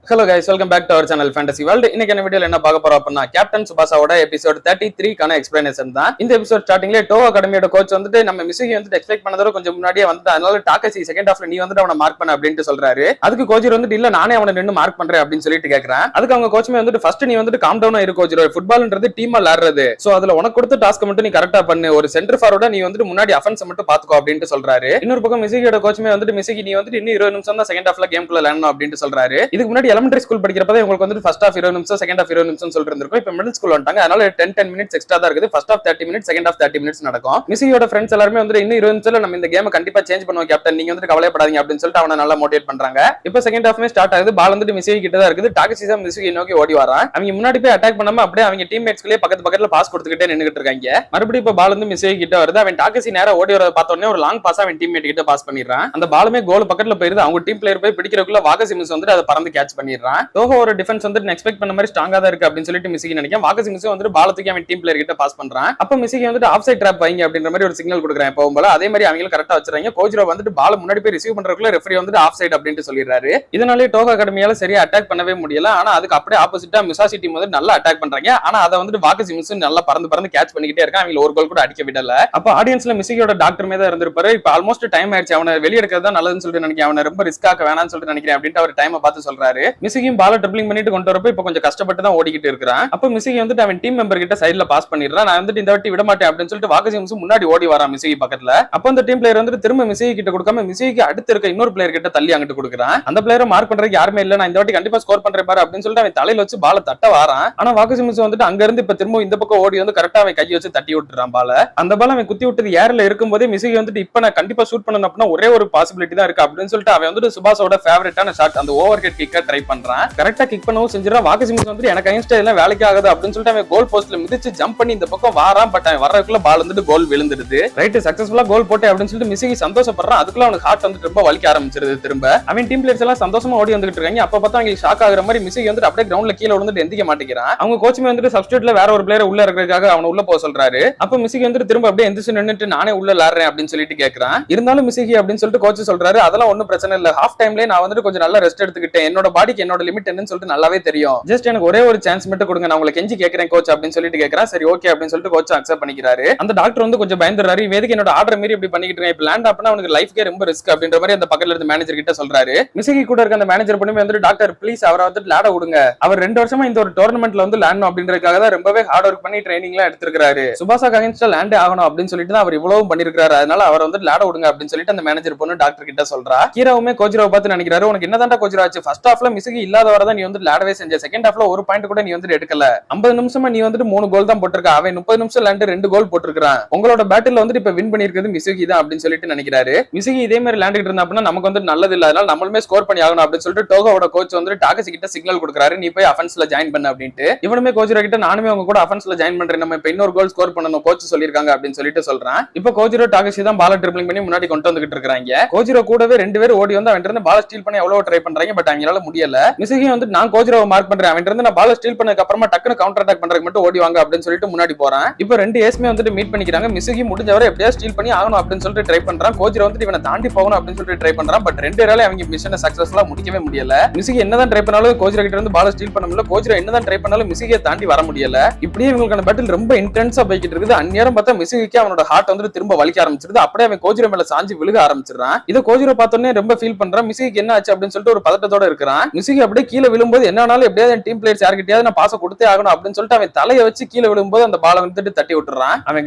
Hello guys, welcome back to our channel Fantasy World. இன்னைக்கு என்ன வீடியோல என்ன பார்க்க போறோம் அப்படினா கேப்டன் சுபாசாவோட எபிசோட் 33 கான எக்ஸ்பிளனேஷன் தான். இந்த எபிசோட் ஸ்டார்டிங்ல டோ அகாடமியோட கோச் வந்துட்டு நம்ம மிஸ்ஸிகி வந்துட்டு எக்ஸ்பெக்ட் பண்ணதோட கொஞ்சம் முன்னாடியே வந்து அதனால டாக்கசி செகண்ட் ஹாஃப்ல நீ வந்துட்டு அவனை மார்க் பண்ண அப்படினு சொல்றாரு. அதுக்கு கோச்சர் வந்துட்டு இல்ல நானே அவனை நின்னு மார்க் பண்றேன் அப்படினு சொல்லிட்டு கேக்குறான். அதுக்கு அவங்க கோச்மே வந்துட்டு ஃபர்ஸ்ட் நீ வந்துட்டு காம் டவுனா இரு கோச்சர். ஃபுட்பால்ன்றது டீமா விளையாடுறது. சோ அதுல உனக்கு கொடுத்த டாஸ்க் மட்டும் நீ கரெக்ட்டா பண்ணு. ஒரு சென்டர் ஃபார்வர்டா நீ வந்துட்டு முன்னாடி அஃபென்ஸ் மட்டும் பாத்துக்கோ அப்படினு சொல்றாரு. இன்னொரு பக்கம் மிஸ்ஸிகியோட கோச்மே வந்துட்டு மிஸ்ஸிகி நீ வந்துட்டு இன்னும் 20 நிமிஷம் தான் செகண்ட் ஹாஃப்ல கேம்க்குள்ள விளையாடணும் அப்படினு சொல்றாரு. இதுக்கு முன்னாடி எலிமெண்டரி ஸ்கூல் படிக்கிறப்ப உங்களுக்கு வந்து ஃபர்ஸ்ட் ஹாஃப் 20 நிமிஷம் செகண்ட் ஹாஃப் 20 நிமிஷம் சொல்லிருந்திருக்கும். இப்போ மிடில் ஸ்கூல் வந்துட்டாங்க. அதனால 10 மினிட்ஸ் எக்ஸ்ட்ரா தான் இருக்குது. First half 30 minutes second half 30 minutes நடக்கும். மிஸ்ஸியோட ஃப்ரெண்ட்ஸ் எல்லாரும் வந்து இன்னும் 20 நிமிஷத்துல நம்ம இந்த கேமை கண்டிப்பா சேஞ்ச் பண்ணுவோம் கேப்டன், நீங்க வந்து கவலைப்படாதீங்க அப்படின்னு சொல்லிட்டு அவனை நல்லா மோட்டிவேட் பண்றாங்க. இப்போ செகண்ட் ஹாஃப்மே ஸ்டார்ட் ஆகுது. பால் வந்துட்டு மிஸ்ஸி கிட்ட தான் இருக்குது. டாக்ஸிஸா மிஸ்ஸி நோக்கி ஓடி வரான். அவங்க முன்னாடி போய் அட்டாக் பண்ணாம அப்படியே அவங்க டீம்மேட்ஸ்களே பக்கத்துல பாஸ் கொடுத்துக்கிட்டே நின்னுட்டு இருக்காங்க. மறுபடியும் இப்போ பால் வந்து மிஸ்ஸி கிட்ட வருது. அவன் டாக்ஸி நேரா ஓடி வரத பார்த்த உடனே ஒரு லாங் பாஸ் அவன் டீம்மேட் கிட்ட பாஸ் பண்ணிடுறான். அந்த பாலுமே கோல் பக்கத்துல போயிருது. அவங்க டீம் பிளேயர் போய் பிடிக்கிறதுக்குள்ள வாகசி மிஸ் வந்து அதை பறந்து கேட்ச் பண்ணிடுறான். டோகோ ஒரு டிஃபென்ஸ் வந்து எக்ஸ்பெக்ட் பண்ண மாதிரி ஸ்ட்ராங்கா தான் இருக்கு அப்படின்னு சொல்லிட்டு மிஸ்ஸி நினைக்கிறேன். வாகசி மிஸ் வந்து பால் தூக்கி அவன் டீம் பிளேயர் கிட்ட பாஸ் பண்றான். அப்ப மிஸ்ஸி வந்துட்டு ஆஃப் சைட் டிராப் வைங்க அப்படின்ற மாதிரி ஒரு சிக்னல் கொடுக்குறான். எப்பவும் போல அதே மாதிரி அவங்க கரெக்டா வச்சிருக்காங்க. கோஜ்ரோ வந்துட்டு பால் முன்னாடி போய் ரிசீவ் பண்றதுக்குள்ள ரெஃபரி வந்துட்டு ஆஃப் சைட் அப்படின்னு சொல்லிடுறாரு. இதனாலே டோகோ அகாடமியால சரியா அட்டாக் பண்ணவே முடியல. ஆனா அதுக்கு அப்படியே ஆப்போசிட்டா மிசாசி டீம் வந்து நல்லா அட்டாக் பண்றாங்க. ஆனா அதை வந்துட்டு வாகசி மிஸ் நல்லா பறந்து கேட்ச் பண்ணிக்கிட்டே இருக்கான். அவங்க ஒரு கோல் கூட அடிக்க விடல. அப்ப ஆடியன்ஸ்ல மிஸ்ஸியோட டாக்டர் தான் இருந்திருப்பாரு. இப்ப ஆல்மோஸ்ட் டைம் ஆயிடுச்சு, அவனை வெளியெடுக்கிறது தான் நல்லதுன்னு சொல்லிட்டு நினைக்கிறேன். அவனை ரொம்ப ரிஸ்க் ஆக்க வேணாம்னு சொல்லிட்டு நினைக்கிறேன் அப்படின்ட்டு அவர் டைமை பார்த்து சொல்றாரு. மிஸ்ஸியும் பால ட்ரிப்ளிங் பண்ணிட்டு கொண்டு வரப்ப இப்ப கொஞ்சம் கஷ்டப்பட்டு தான் ஓடிக்கிட்டு இருக்கான். அப்ப மிஸ்ஸி வந்துட்டு அவன் டீம் மெம்பர் கிட்ட சைடுல பாஸ் பண்ணிடுறான். நான் வந்துட்டு இந்த வாட்டி விட மாட்டேன் அப்படின்னு சொல்லிட்டு வாகசி மிஸ் முன்னாடி ஓடி வரான் மிஸ்ஸி பக்கத்துல. அப்ப அந்த டீம் பிளேயர் வந்துட்டு திரும்ப மிஸ்ஸி கிட்ட கொடுக்காம மிஸ்ஸிக்கு அடுத்து இருக்க இன்னொரு பிளேயர் கிட்ட தள்ளி அங்கிட்டு கொடுக்குறான். அந்த பிளேயரை மார்க் பண்றதுக்கு யாருமே இல்ல, நான் இந்த வாட்டி கண்டிப்பா ஸ்கோர் பண்றேன் பாரு அப்படின்னு சொல்லிட்டு அவன் தலையில வச்சு பால தட்ட வாரான். ஆனா வாகசி மிஸ் வந்துட்டு அங்க இருந்து இப்ப திரும்ப இந்த பக்கம் ஓடி வந்து கரெக்டா அவன் கையை வச்சு தட்டி விட்டுறான் பால. அந்த பால அவன் குத்தி விட்டது ஏர்ல இருக்கும் போதே மிஸ்ஸி வந்துட்டு இப்ப நான் கண்டிப்பா ஷூட் பண்ணணும் அப்படின்னா ஒரே ஒரு பாசிபிலிட்டி தான் இருக்கு அப்படின்னு சொல்லிட்டு அவன் வந்துட்டு சுபாஷோட ஃபேவரட்டான ஷாட் அந்த ஓவர் ஹெட் கிக்க ட்ரை பண்றான். கரெக்டா கிக் பண்ணவும் செஞ்சிடறான். வாகசி மிஸ் வந்துட்டு எனக்கு அகைன்ஸ்ட் எல்லாம் வேலைக்கு ஆகுது அப்படின்னு சொல்லிட்டு அவன் கோல் போஸ்ட்ல மிதிச்சு ஜம்ப் பண்ணி இந்த பக்கம் வாரான். பட் அவன் வர்றதுக்குள்ள பால் வந்துட்டு கோல் விழுந்துடுது. ரைட், சக்சஸ்ஃபுல்லா கோல் போட்டே அப்படின்னு சொல்லிட்டு மிஸ்ஸி சந்தோஷப்படுறான். அதுக்குள்ள அவனுக்கு ஹார்ட் வந்துட்டு ரொம்ப வலிக்க ஆரம்பிச்சிருது. திரும்ப அவன் டீம் பிளேயர்ஸ் எல்லாம் சந்தோஷமா ஓடி வந்துட்டு இருக்காங்க. அப்ப பார்த்தா அவங்களுக்கு ஷாக் ஆகுற மாதிரி மிஸ்ஸி வந்துட்டு அப்படியே கிரவுண்ட்ல கீழே விழுந்துட்டு எந்திக்க மாட்டேங்கிறான். அவங்க கோச்சுமே வந்துட்டு சப்ஸ்டிட்யூட்ல வேற ஒரு பிளேயர் உள்ள இருக்கிறதுக்காக அவனை உள்ள போக சொல்றாரு. அப்ப மிஸ்ஸி வந்துட்டு திரும்ப அப்படியே எந்திரிச்சு நின்னுட்டு நானே உள்ள விளையாடுறேன் அப்படின்னு சொல்லிட்டு கேட்கறான். இருந்தாலும் மிஸ்ஸி அப்படின்னு சொல்லிட்டு கோச் சொல்றாரு அதெல்லாம் ஒன்னும் பிரச்சனை இல்ல, ஹாஃப் டைம்லயே நான் வந்துட்டு கொஞ்சம் நல்லா ரெஸ்ட் எடுத்துக்கிட்டேன், என்னோட பாடிக்கு என்னோட லிமிட் என்னன்னு சொல்லிட்டு நல்லாவே தெரியும், ஜஸ்ட் எனக்கு ஒரே ஒரு சான்ஸ் மட்டும் கொடுங்க, நான் உங்களை கெஞ்சி கேட்கிறேன் கோச் அப்படின்னு சொல்லிட்டு கேட்கறான். சரி ஓகே அப்படின்னு சொல்லிட்டு கோச் அக்செப்ட் பண்ணிக்கிறாரு. அந்த டாக்டர் வந்து கொஞ்சம் பயந்துறாரு. வேதிக்கு என்னோட ஆர்டர் மீறி இப்படி பண்ணிக்கிட்டு இருக்கேன், இப்ப லேண்ட் ஆப்னா அவனுக்கு லைஃப்க்கே ரொம்ப ரிஸ்க் அப்படின்ற மாதிரி அந்த பக்கத்துல இருந்த மேனேஜர் கிட்ட சொல்றாரு. மிஸ்ஸி கூட இருக்க அந்த மேனேஜர் பண்ணி வந்து டாக்டர் ப்ளீஸ் அவரை வந்து லேட விடுங்க, அவர் 2 வருஷமா இந்த ஒரு டோர்னமெண்ட்ல வந்து லேண்ட் அப்படின்றதுக்காக தான் ரொம்பவே ஹார்ட் ஒர்க் பண்ணி ட்ரைனிங் எல்லாம் எடுத்திருக்காரு. சுபாஷாக்கு அகைன்ஸ்டா லேண்டே ஆகணும் அப்படின்னு சொல்லிட்டு தான் அவர் இவ்வளவு பண்ணிருக்காரு, அதனால அவர் வந்து லேட விடுங்க அப்படின்னு சொல்லிட்டு அந்த மேனேஜர் பொண்ணு டாக்டர் கிட்ட சொல்றா. ஹீரோவுமே கோஜ்ராவை பார்த்து நினைக்கிறாரு, உனக்கு என்னதான் கோஜ்ரா ஆச்சு, ஃபர்ஸ்ட் ஹாஃப்ல மிஸ்ஸி இல்லாத வரதான் நீ வந்து லேடவே செஞ்ச, செகண்ட் ஹாஃப்ல ஒரு பாயிண்ட் கூட நீ வந்து எடுக்கல, 50 நிமிஷமா நீ வந்துட்டு 3 கோல் தான் போட்டிருக்க, அவன் 30 நிமிஷம் லேண்ட் 2 கோல் போட்டிருக்கான், உங்களோட பேட்டில் வந்துட்டு இப்ப வின் பண்ணிருக்கிறது மிஸ்ஸி தான் அப்படின்னு சொல்லிட்டு நினைக்கிறாரு. மிஸ்ஸி இதே மாதிரி லேண்டிட்டு இருந்தா அப்படின்னா நமக்கு வந்து நல்லது இல்ல, அதனால நம்மளுமே ஸ்கோர் பண்ணி ஆகணும் அப்படின்னு சொல்லிட்டு டோகோவோட கோச் வந்து டாகசி கிட்ட சிக்னல் கொடுக்குறாரு, நீ போய் அஃபென்ஸ்ல ஜாயின் பண்ணு அப்படின்ட்டு. இவனுமே கோஜ்ரா கிட்ட நானுமே உங்க கூட அஃபென்ஸ்ல ஜாயின் பண்றேன், நம்ம இப்ப இன்னொரு கோல் ஸ்கோர் பண்ணணும் கோச் சொல்லிருக்காங்க அப்படின்னு சொல்லிட்டு சொல்றான். இப்ப கோஜ்ரா டாகசி தான் பால ட்ரிப்ளிங் பண்ணி முன்னாடி கொண்டு வந்துகிட்டு இருக்காங்க. கோஜ்ரா கூடவே 2 பேர் ஓடி வந்து அவன் இருந்து பால ஸ்டீல் பண்ணி எவ்வளவு ட்ரை பண்றாங்க, பட் அவங்களால முடியல. மிஸ்ஸி வந்து நான் கோஜ்ராவை மார்க் பண்றேன், அவன் இருந்து நான் பால ஸ்டீல் பண்ணதுக்கு அப்புறமா டக்குனு கவுண்டர் அட்டாக் பண்றதுக்கு மட்டும் ஓடி வாங்க அப்படின்னு சொல்லிட்டு முன்னாடி போறான். இப்ப 2 ஏஸ்மே வந்துட்டு மீட் பண்ணிக்கிறாங்க. மிஸ்ஸி முடிஞ்சவரை எப்படியா ஸ்டீல் பண்ணி ஆகணும் அப்படின்னு சொல்லிட்டு ட்ரை பண்றான். கோஜ்ரா வந்து இவனை தாண்டி போகணும் அப்படின்னு சொல்லிட்டு ட்ரை பண்றான். பட் 2 பேரால அவங்க மிஷனை சக்சஸ்ஃபுல்லா முடிக்கவே முடியல. மிஸ்ஸி என்னதான் ட்ரை பண்ணாலும் கோஜ்ரா கிட்ட இருந்து பால ஸ்டீல் பண்ண முடியல, கோஜ்ரா என்னதான் ட்ரை பண்ணாலும் மிஸ்ஸியை தாண்டி வர முடியல. இப்படியே இவங்களுக்கான பேட்டில் ரொம்ப இன்டென்ஸா போய்கிட்டு இருக்குது. அந்நேரம் பார்த்தா மிஸ்ஸிக்கு அவனோட ஹார்ட் வந்து திரும்ப வலிக்க ஆரம்பிச்சிருது. அப்படியே அவன் கோஜ்ரா மேல சாஞ்சி விழுக ஆரம்பிச்சிடறான். இதை கோஜ்ரா பார்த்தோன்னே ரொம்ப ஃபீல் பண்றான். மிஸ்ஸிக்கு என்ன ஆச்சு அப்படின்னு சொல்லிட்டு ஒரு பதட்டத்தோட இருக்கிறான். மிஸ்ஸிக்கு அப்படியே கீழே விழும்போது என்னாலும் எப்படியாவது டீம் பிளேயர்ஸ் யார்கிட்டயாவது நான் பாச கொடுத்தே ஆகணும் அப்படின்னு சொல்லிட்டு அவன் தலையை வச்சு கீழே விழும்போது அந்த பாலை வந்துட்டு தட்டி விட்டுறான். அவன்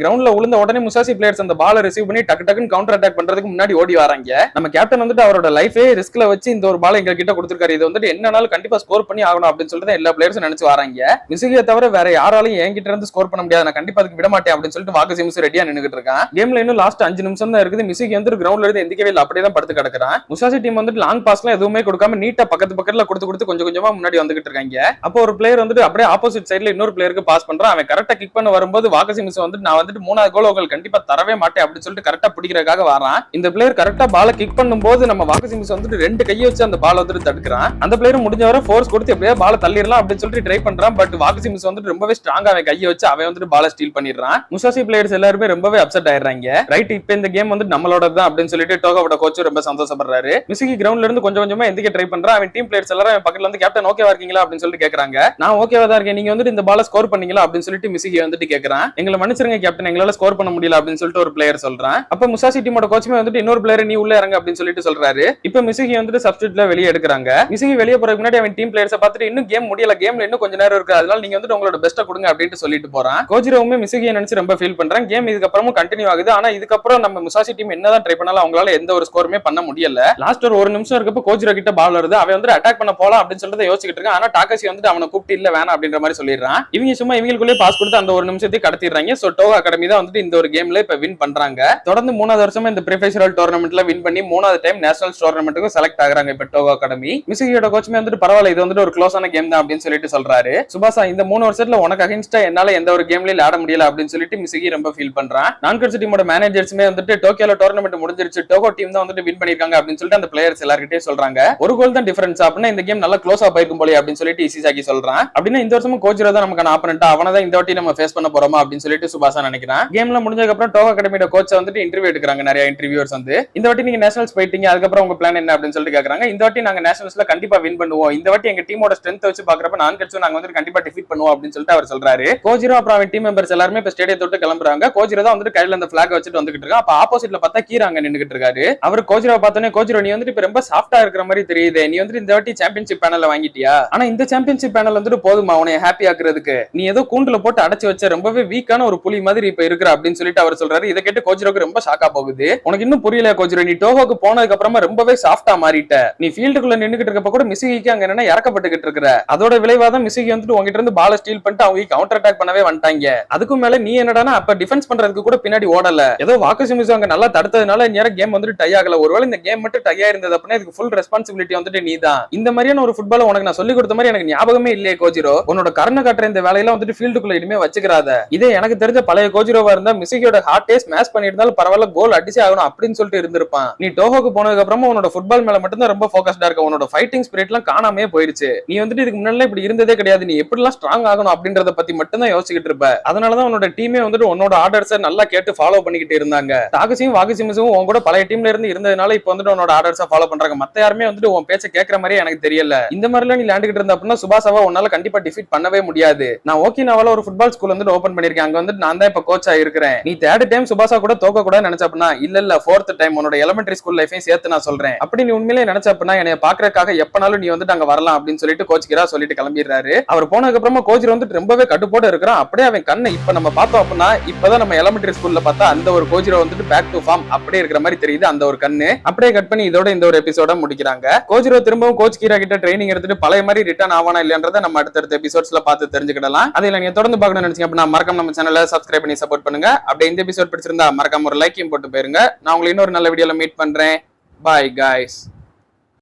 கிரவுண்ட்ல விழுந்த உடனே முசாசி பிளேயர்ஸ் அந்த பாலை ரிசீவ் பண்ணி டக்குன்னு கவுண்டர் அட்டாக் பண்றதுக்கு முன்னாடி ஓடி வராங்க. நம்ம கேப்டன் வந்துட்டு அவரோட லைஃபே ரிஸ்க்ல வச்சு இந்த ஒரு பால் எங்க கிட்ட கொடுத்திருக்காரு, இது வந்துட்டு என்னனாலும் கண்டிப்பா ஸ்கோர் பண்ணி ஆகணும் அப்படின்னு சொல்லிட்டு எல்லா பிளேயர்ஸும் நினைச்சு வராங்க. மிஸ்ஸியை தவிர வேற யாராலையும் என்கிட்ட இருந்து ஸ்கோர் பண்ண முடியாது, நான் கண்டிப்பா அதுக்கு விட மாட்டேன் அப்படின்னு சொல்லிட்டு வாகசி மிஸ் ரெடியா நின்னுட்டு இருக்கான். கேம்ல இன்னும் லாஸ்ட் 5 நிமிஷம் தான் இருக்குது. மிஸ்ஸிக்கு வந்து கிரவுண்ட்ல இருந்து எந்திக்கவே இல்லை, அப்படியே தான் படுத்து கிடக்குறான். முசாசி டீம் வந்துட்டு லாங் பாஸ்லாம் எதுவுமே கொடுக்காம நீட்டா பக்கத்துல கொடுத்து கொஞ்சம் கொஞ்சமா முன்னாடி வந்துகிட்டு இருக்காங்க. அப்போ ஒரு பிளேயர் வந்துட்டு அப்படியே ஆப்போசிட் சைடுல இன்னொரு பிளேயருக்கு பாஸ் பண்றான். அவன் கரெக்டா கிக் பண்ண வரும்போது வாகசி மிஸ் வந்துட்டு நான் வந்துட்டு 3வது கோல் உங்களுக்கு கண்டிப்பா தரவே மாட்டேன் அப்படின்னு சொல்லிட்டு கரெக்டா பிடிக்கிறதுக்காக வரான். இந்த பிளேயர் கரெக்டா பால கிக் பண்ணும்போது நம்ம வாகசி மிஸ் வந்துட்டு 2 கையை வச்சு அந்த பால் வந்துட்டு தடுக்கிறான். அந்த பிளேயர் முடிஞ்சவரை ஃபோர்ஸ் கொடுத்து எப்படியா பால தள்ளிடலாம் அப்படின்னு சொல்லிட்டு ட்ரை பண்றான். பட் வாகசி மிஸ் வந்துட்டு ரொம்பவே ஸ்ட்ராங்கா அவன் கையை வச்சு அவன் வந்துட்டு பால ஸ்டீல் பண்ணிடுறான். முசாசி பிளேயர்ஸ் எல்லாருமே ரொம்பவே அப்செட் ஆயிடுறாங்க. ரைட், இப்ப இந்த கேம் வந்து நம்மளோட தான் அப்படின்னு சொல்லிட்டு டோகோவோட கோச் ரொம்ப சந்தோஷப்படுறாரு. மிஸ்ஸி கிரவுண்ட்ல இருந்து கொஞ்சம் கொஞ்சமா எந்திக்க ட்ரை பண்றான். அவன் டீம் பிளேயர்ஸ் பிளேயர்ஸ் எல்லாரும் பக்கத்துல வந்து கேப்டன் ஓகேவா இருக்கீங்களா அப்படின்னு சொல்லிட்டு கேக்குறாங்க. நான் ஓகேவா தான் இருக்கேன், நீங்க வந்துட்டு இந்த பால ஸ்கோர் பண்ணீங்களா அப்படின்னு சொல்லிட்டு மிசுகி வந்துட்டு கேக்குறான். எங்களை மன்னிச்சிருங்க கேப்டன், எங்களால ஸ்கோர் பண்ண முடியல அப்படின்னு சொல்லிட்டு ஒரு பிளேயர் சொல்றான். அப்ப முசாசி டீமோட கோச்சுமே வந்துட்டு இன்னொரு பிளேயர் நீ உள்ள இறங்க அப்படின்னு சொல்லிட்டு சொல்றாரு. இப்ப மிசுகி வந்துட்டு சப்ஸ்டிட்யூட்ல வெளியே எடுக்கிறாங்க. மிசுகி வெளியே போறதுக்கு முன்னாடி அவன் டீம் பிளேயர்ஸ் பார்த்துட்டு இன்னும் கேம் முடியல, கேம்ல இன்னும் கொஞ்ச நேரம் இருக்கு, அதனால நீங்க வந்துட்டு உங்களோட பெஸ்ட்டை கொடுங்க அப்படின்னு சொல்லிட்டு போறான். கோஜிரோவுமே மிசுகியை நினைச்சு ரொம்ப ஃபீல் பண்றான். கேம் இதுக்கப்புறமும் கண்டினியூ ஆகுது. ஆனா இதுக்கப்புறம் நம்ம முசாசி டீம் என்னதான் ட்ரை பண்ணாலும் அவங்களால எந்த ஒரு ஸ்கோருமே பண்ண முடியல. லாஸ்ட் ஒரு நிமிஷம் இருக்கப்ப கோஜிரோ கிட்ட பால் வருது. அவன் வந்து அட்டாக் பண்ண போலாம் அப்படின்னு சொல்லிட்டு யோசிச்சுட்டு இருக்கான். ஆனா டாகாஷி வந்துட்டு அவனை கூப்பிட்டு இல்ல வேணாம் அப்படின்ற மாதிரி சொல்லிடுறான். இவங்க சும்மா இவங்களுக்குள்ளே பாஸ் கொடுத்து அந்த ஒரு நிமிஷத்தை கடத்திடுறாங்க. சோ டோகோ அகாடமி தான் வந்துட்டு இந்த ஒரு கேம்ல இப்ப வின் பண்றாங்க. தொடர்ந்து 3வது வருஷமா இந்த ப்ரொஃபஷனல் டோர்னமெண்ட்ல வின் பண்ணி 3வது டைம் நேஷனல் டோர்னமெண்ட்டுக்கு செலக்ட் ஆகுறாங்க இப்ப டோகோ அகாடமி. மிசுகியோட கோச்சுமே வந்துட்டு பரவாயில்ல, இது வந்துட்டு ஒரு க்ளோஸான கேம் தான் அப்படின்னு சொல்லிட்டு சொல்றாரு. சுபாசா, இந்த 3 வருஷத்துல உனக்கு அகைன்ஸ்டா என்னால எந்த ஒரு கேம்லயும் ஆட முடியல அப்படின்னு சொல்லிட்டு மிசுகி ரொம்ப ஃபீல் பண்றான். நான்கட்சி டீமோட மேனேஜர்ஸுமே வந்துட்டு டோக்கியோல டோர்னமெண்ட் முடிஞ்சிருச்சு, டோகோ டீம் தான் வந்துட்டு வின் பண்ணிருக்காங்க அப்படின்னு சொல்லிட்டு அந்த பிளேயர்ஸ் எல்லார்கிட்டயும் சொல்றாங்க. ஒரு கோல் தான் டிஃபரன்ஸ் அப்படின்னா இந்த கேம் நல்லா க்ளோஸா போயிருக்கும் போல அப்படின்னு சொல்லிட்டு இசிசாக்கி சொல்றான். அப்படின்னா இந்த வருஷமும் கோஜிரோ தான் நமக்கான ஆப்பனன்ட், அவனை தான் இந்த வாட்டி நம்ம ஃபேஸ் பண்ண போறோமா அப்படின்னு சொல்லிட்டு சுபாசா நினைக்கிறான். கேம்ல முடிஞ்சதுக்கு அப்புறம் டோகோ அகாடமியோட கோச்சை வந்துட்டு இன்டர்வியூ எடுக்கிறாங்க நிறைய இன்டர்வியூர்ஸ் வந்து. இந்த வாட்டி நீங்க நேஷனல்ஸ் போயிட்டீங்க, அதுக்கப்புறம் உங்க பிளான் என்ன அப்படின்னு சொல்லிட்டு கேக்குறாங்க. இந்த வாட்டி நாங்க நேஷனல்ஸ்ல கண்டிப்பா வின் பண்ணுவோம், இந்த வாட்டி எங்க டீமோட ஸ்ட்ரென்த் வச்சு பாக்குறப்ப நான்கட்சி நாங்க வந்து கண்டிப்பா டிஃபீட் பண்ணுவோம் அப்படின்னு சொல்லிட்டு அவர் சொல்றாரு. கோஜிரோ அப்புறம் அவன் டீம் மெம்பர்ஸ் எல்லாருமே இப்ப ஸ்டேடியத்தை விட்டு கிளம்புறாங்க. கோஜிரோ தான் வந்துட்டு கையில அந்த பிளாக் வச்சுட்டு வந்துகிட்டு இருக்கான். அப்ப ஆப்போசிட்ல பார்த்தா கீரா அங்க நின்னுகிட்டு இருக்காரு. அவர் கோஜிரோ பார்த்தோன்னே, கோஜிரோ நீ வந்துட்டு இப்ப ரொம்ப சாஃப்டா இருக்கிற மாதிரி தெரியுது, நீ வந்துட்டு இந்த வாட்டி சாம்பியன்ஷிப் பேனல்ல வாங்கிட்டியா, ஆனா இந்த சாம்பியன்ஷிப் பேனல் வந்துட்டு போதுமா உன்னை ஹாப்பி ஆக்குறதுக்கு, நீ ஏதோ கூண்டுல போட்டு அடைச்சு வச்ச ரொம்பவே வீக்கான ஒரு புலி மாதிரி இப்ப இருக்கிற அப்படின்னு சொல்லிட்டு அவர் சொல்றாரு. இதை கேட்டு கோஜிரோக்கு ரொம்ப ஷாக்கா போகுது. உனக்கு இன்னும் புரியல கோஜிரோ, நீ டோகோக்கு போனதுக்கு அப்புறமா ரொம்பவே சாஃப்டா மாறிட்ட, நீ ஃபீல்டுக்குள்ள நின்னுகிட்டு இருக்கப்ப கூட மிசுகிக்கு அங்க என்ன இறக்கப்பட்டுகிட்டு இருக்கிற, அதோட விளைவாதான் மிசுகி வந்துட்டு உங்ககிட்ட இருந்து பால ஸ்டீல் பண்ணிட்டு அவங்க கவுண்டர் அட்டாக் பண்ணவே வந்துட்டாங்க. அதுக்கும் மேல நீ என்னடானா அப்ப டிஃபென்ஸ் பண்றதுக்கு கூட பின்னாடி ஓடல, ஏதோ வாக்குசிமிசு அங்க நல்லா தடுத்ததுனால நேரம் கேம் வந்துட்டு டை ஆகல. ஒருவேளை இந்த கேம் மட்டும் டை ஆயிருந்தது அப்படின்னா இதுக்கு ஃபுல் ரெஸ்பான்சிபிலிட்டி வந்துட்டு நீ தான். இந்த மாதிரியான ஒரு ஃபுட்பால் உனக்கு நான் சொல்லி கொடுத்த மாதிரி எனக்கு ஞாபகமே இல்லையே கோஜிரோ, உன்னோட கர்ண கட்டுற இந்த வேலையில வந்துட்டு ஃபீல்டுக்குள்ள இனிமே வச்சுக்கிறாத. இதே எனக்கு தெரிஞ்ச பழைய கோஜிரோவா இருந்தா மிசுகியோட ஹார்ட்டே ஸ்மாஷ் பண்ணிருந்தாலும் பரவாயில்ல, கோல் அடிச்சு ஆகணும் அப்படின்னு சொல்லிட்டு இருந்திருப்பான். நீ டோகோக்கு போனதுக்கு அப்புறமா உன்னோட ஃபுட்பால் மேல மட்டும் தான் ரொம்ப ஃபோக்கஸ்டா இருக்க, உன்னோட ஃபைட்டிங் ஸ்பிரிட் எல்லாம் காணாமே போயிருச்சு. நீ வந்துட்டு இதுக்கு முன்னாடி இப்படி இருந்ததே கிடையாது, நீ எப்படி எல்லாம் ஸ்ட்ராங் ஆகணும் அப்படின்றத பத்தி மட்டும் தான் யோசிச்சுட்டு இருப்ப. அதனாலதான் உன்னோட டீமே வந்துட்டு உன்னோட ஆர்டர்ஸை நல்லா கேட்டு ஃபாலோ பண்ணிக்கிட்டு இருந்தாங்க. டாகசியும் வாகுசிமிசும் உன் கூட பழைய டீம்ல இருந்து இருந்ததுனால இப்ப வந்துட்டு உன்னோட ஆர்டர்ஸை ஃபாலோ பண்றாங்க. மத்த யாருமே வந்துட்டு உன் பேச்ச கேட்கற மாதிரி எனக்கு தெரியல. இந்த மாதிரிலாம் நீ லேண்டுகிட்டு இருந்த அப்படின்னா சுபாசாவா உன்னால கண்டிப்பா டிஃபீட் பண்ணவே முடியாது. நான் ஓகினாவால ஒரு ஃபுட்பால் ஸ்கூல் வந்துட்டு ஓபன் பண்ணிருக்கேன், அங்க வந்துட்டு நான் தான் இப்ப கோச்சா இருக்கிறேன். நீ 3rd டைம் சுபாசா கூட தோக்க கூட நினைச்ச அப்படின்னா இல்ல 4th டைம் உன்னோட எலிமெண்டரி ஸ்கூல் லைஃபையும் சேர்த்து நான் சொல்றேன். அப்படி நீ உண்மையிலே நினைச்ச அப்படின்னா என்னைய பாக்குறதுக்காக எப்பனாலும் நீ வந்துட்டு அங்க வரலாம் அப்படின்னு சொல்லிட்டு கோச் கிரா சொல்லிட்டு கிளம்பிடுறாரு. அவர் போனதுக்கு அப்புறமா கோச் வந்துட்டு ரொம்பவே கட்டுப்போடு இருக்கிறான். அப்படியே அவன் கண்ணை இப்ப நம்ம பார்த்தோம் அப்படின்னா இப்பதான் நம்ம எலிமெண்டரி ஸ்கூல்ல பார்த்தா அந்த ஒரு கோஜிரோ வந்துட்டு பேக் டு ஃபார்ம் அப்படியே இருக்கிற மாதிரி தெரியுது. அந்த ஒரு கண்ணு அப்படியே கட் பண்ணி இதோட இந்த ஒரு எபிசோட முடிக்கிறாங்க. கோஜிரோ திரும்பவும் கோச் கீரா கிட்ட ட்ரைனிங் எடுத்துட்டு பழைய மாதிரி ரிட்டர்ன் ஆவானா இல்லையன்றதை நம்ம அடுத்தடுத்த எபிசோட்ஸ்ல பார்த்து தெரிஞ்சுக்கிடலாம். அதில் நீங்க தொடர்ந்து பார்க்கணும்னு நினைச்சீங்க அப்படின்னா மறக்காம நம்ம சேனலை சப்ஸ்கிரைப் பண்ணி சப்போர்ட் பண்ணுங்க. அப்படியே இந்த எபிசோட் பிடிச்சிருந்தா மறக்காம ஒரு லைக்கையும் போட்டு போயிருங்க. நான் உங்களை இன்னொரு நல்ல வீடியோல மீட் பண்றேன். Bye guys.